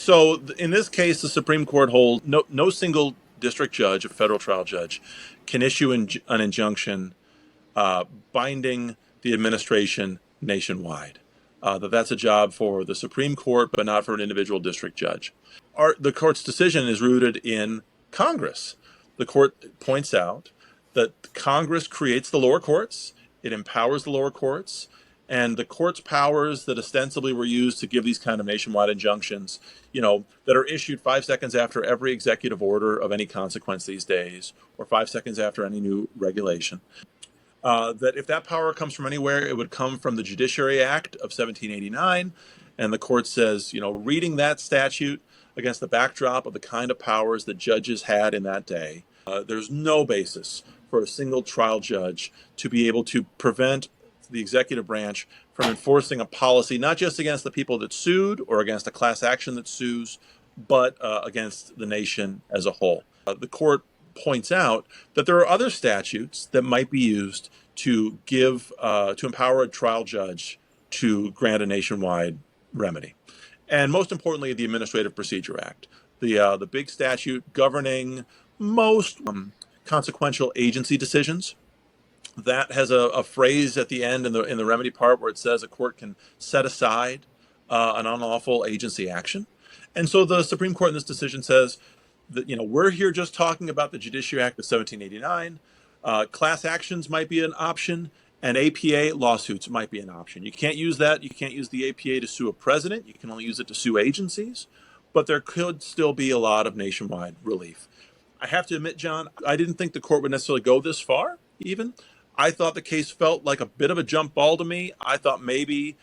So in this case, the Supreme Court holds no single district judge, a federal trial judge, can issue an injunction binding the administration nationwide. That's a job for the Supreme Court, but not for an individual district judge. The court's decision is rooted in Congress. The court points out that Congress creates the lower courts, it empowers the lower courts, and the court's powers that ostensibly were used to give these kind of nationwide injunctions, that are issued 5 seconds after every executive order of any consequence these days, or 5 seconds after any new regulation. That if that power comes from anywhere, it would come from the Judiciary Act of 1789. And the court says, reading that statute against the backdrop of the kind of powers that judges had in that day, there's no basis for a single trial judge to be able to prevent the executive branch from enforcing a policy, not just against the people that sued or against a class action that sues, but against the nation as a whole. The court points out that there are other statutes that might be used to empower a trial judge to grant a nationwide remedy. And most importantly, the Administrative Procedure Act, the big statute governing most consequential agency decisions. That has a phrase at the end in the remedy part where it says a court can set aside an unlawful agency action. And so the Supreme Court in this decision says that, we're here just talking about the Judiciary Act of 1789. Class actions might be an option, and APA lawsuits might be an option. You can't use that. You can't use the APA to sue a president. You can only use it to sue agencies. But there could still be a lot of nationwide relief. I have to admit, John, I didn't think the court would necessarily go this far, even. I thought the case felt like a bit of a jump ball to me. I thought maybe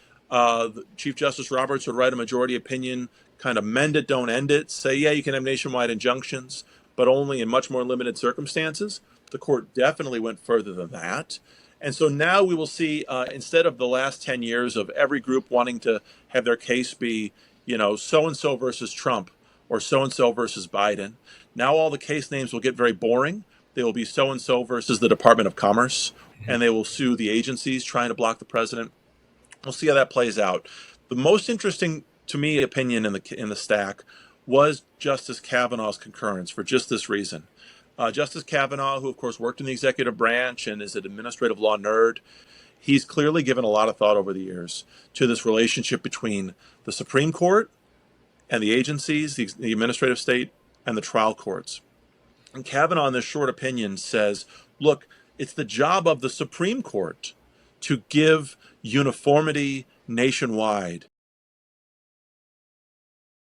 Chief Justice Roberts would write a majority opinion, kind of mend it, don't end it, say, yeah, you can have nationwide injunctions, but only in much more limited circumstances. The court definitely went further than that. And so now we will see, instead of the last 10 years of every group wanting to have their case be, so-and-so versus Trump or so-and-so versus Biden, now all the case names will get very boring. They will be so-and-so versus the Department of Commerce, and they will sue the agencies trying to block the president. We'll see how that plays out. The most interesting, to me, opinion in the stack was Justice Kavanaugh's concurrence for just this reason. Justice Kavanaugh, who of course worked in the executive branch and is an administrative law nerd, he's clearly given a lot of thought over the years to this relationship between the Supreme Court and the agencies, the administrative state, and the trial courts. And Kavanaugh, in this short opinion, says, look, it's the job of the Supreme Court to give uniformity nationwide